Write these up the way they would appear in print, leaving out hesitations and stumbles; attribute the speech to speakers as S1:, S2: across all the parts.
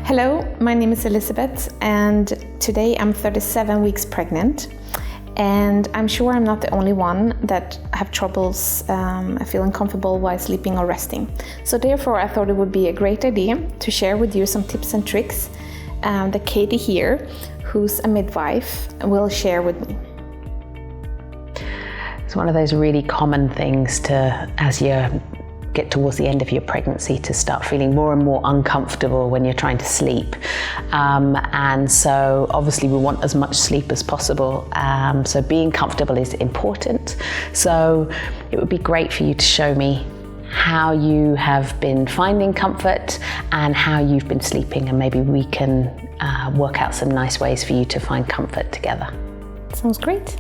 S1: Hello, my name is Elizabeth and today I'm 37 weeks pregnant, and I'm sure I'm not the only one that have troubles feeling comfortable while sleeping or resting. So therefore I thought it would be a great idea to share with you some tips and tricks that Katie here, who's a midwife, will share with me.
S2: It's one of those really common things as you get towards the end of your pregnancy, to start feeling more and more uncomfortable when you're trying to sleep. And so obviously we want as much sleep as possible. So being comfortable is important. So it would be great for you to show me how you have been finding comfort and how you've been sleeping, and maybe we can work out some nice ways for you to find comfort together.
S1: Sounds great.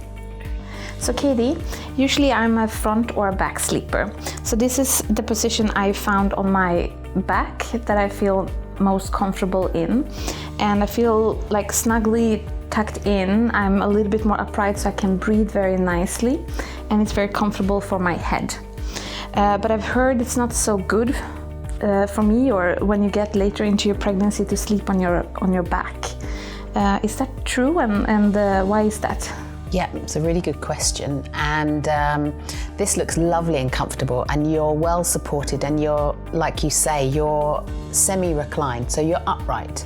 S1: So Katie, usually I'm a front or a back sleeper. So this is the position I found on my back that I feel most comfortable in. And I feel like snugly tucked in. I'm a little bit more upright so I can breathe very nicely, and it's very comfortable for my head. But I've heard it's not so good for me, or when you get later into your pregnancy, to sleep on your back. Is that true, and why is that?
S2: Yeah, it's a really good question, and this looks lovely and comfortable, and you're well supported, and you're, like you say, you're semi-reclined, so you're upright.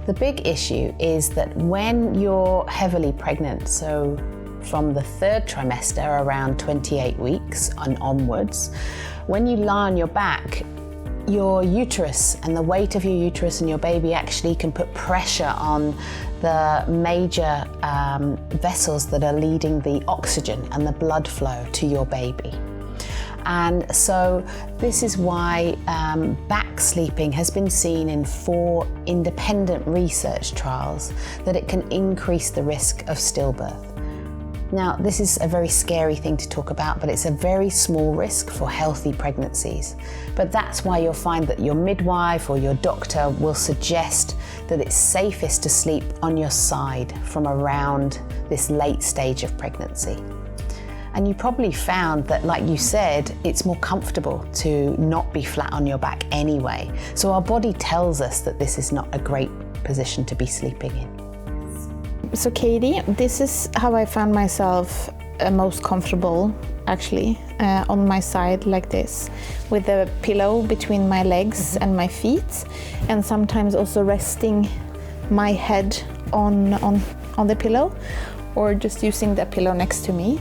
S2: The big issue is that when you're heavily pregnant, so from the third trimester, around 28 weeks and onwards, when you lie on your back, your uterus and the weight of your uterus and your baby actually can put pressure on the major vessels that are leading the oxygen and the blood flow to your baby. And so this is why back sleeping has been seen in 4 independent research trials that it can increase the risk of stillbirth. Now, this is a very scary thing to talk about, but it's a very small risk for healthy pregnancies. But that's why you'll find that your midwife or your doctor will suggest that it's safest to sleep on your side from around this late stage of pregnancy. And you probably found that, like you said, it's more comfortable to not be flat on your back anyway. So our body tells us that this is not a great position to be sleeping in.
S1: So Katie, this is how I found myself most comfortable, actually, on my side like this, with a pillow between my legs and my feet, and sometimes also resting my head on the pillow, or just using the pillow next to me.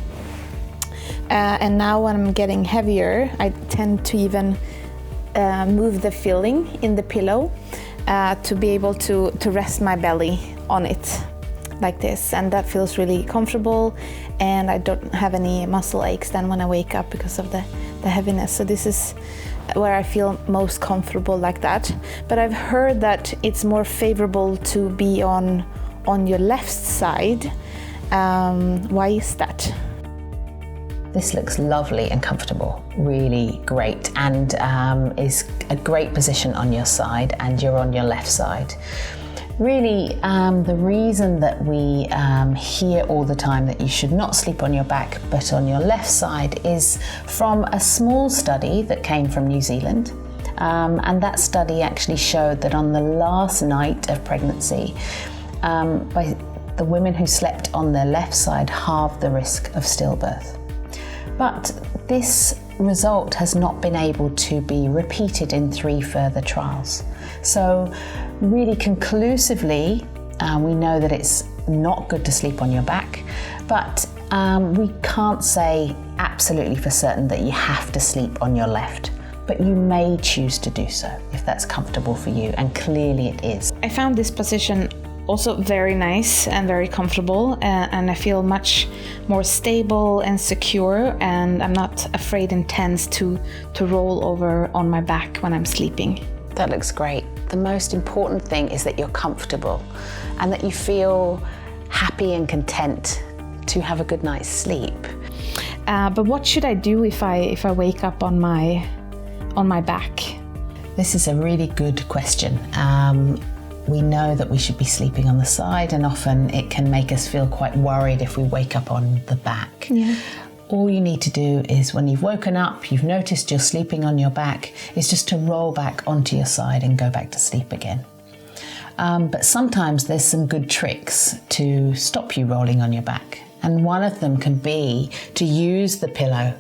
S1: And now when I'm getting heavier, I tend to even move the filling in the pillow to be able to rest my belly on it, like this, and that feels really comfortable, and I don't have any muscle aches then when I wake up because of the heaviness. So this is where I feel most comfortable like that. But I've heard that it's more favorable to be on your left side. Why is that?
S2: This looks lovely and comfortable, really great, and is a great position on your side, and you're on your left side. Really, the reason that we hear all the time that you should not sleep on your back but on your left side is from a small study that came from New Zealand. And that study actually showed that on the last night of pregnancy, by the women who slept on their left side halved the risk of stillbirth. But this result has not been able to be repeated in 3 further trials. So really conclusively, we know that it's not good to sleep on your back, but we can't say absolutely for certain that you have to sleep on your left, but you may choose to do so if that's comfortable for you, and clearly it is.
S1: I found this position also very nice and very comfortable, and I feel much more stable and secure, and I'm not afraid and tense to roll over on my back when I'm sleeping.
S2: That looks great. The most important thing is that you're comfortable and that you feel happy and content to have a good night's sleep.
S1: But what should I do if I wake up on my back?
S2: This is a really good question. We know that we should be sleeping on the side, and often it can make us feel quite worried if we wake up on the back.
S1: Yeah.
S2: All you need to do is, when you've woken up, you've noticed you're sleeping on your back, is just to roll back onto your side and go back to sleep again. But sometimes there's some good tricks to stop you rolling on your back. And one of them can be to use the pillow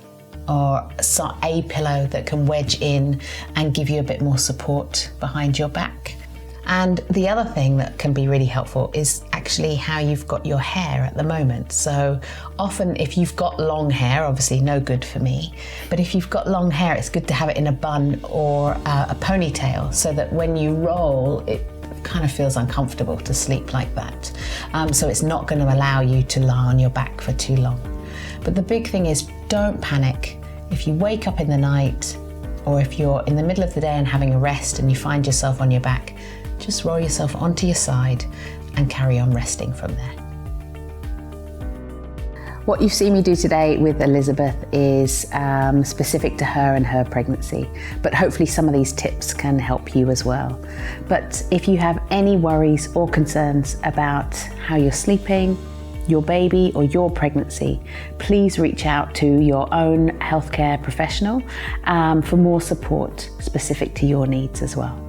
S2: or a pillow that can wedge in and give you a bit more support behind your back. And the other thing that can be really helpful is actually how you've got your hair at the moment. So often if you've got long hair, obviously no good for me, but if you've got long hair, it's good to have it in a bun or a ponytail so that when you roll, it kind of feels uncomfortable to sleep like that. So it's not going to allow you to lie on your back for too long. But the big thing is, don't panic. If you wake up in the night, or if you're in the middle of the day and having a rest and you find yourself on your back, just roll yourself onto your side and carry on resting from there. What you've seen me do today with Elizabeth is specific to her and her pregnancy, but hopefully some of these tips can help you as well. But if you have any worries or concerns about how you're sleeping, your baby or your pregnancy, please reach out to your own healthcare professional for more support specific to your needs as well.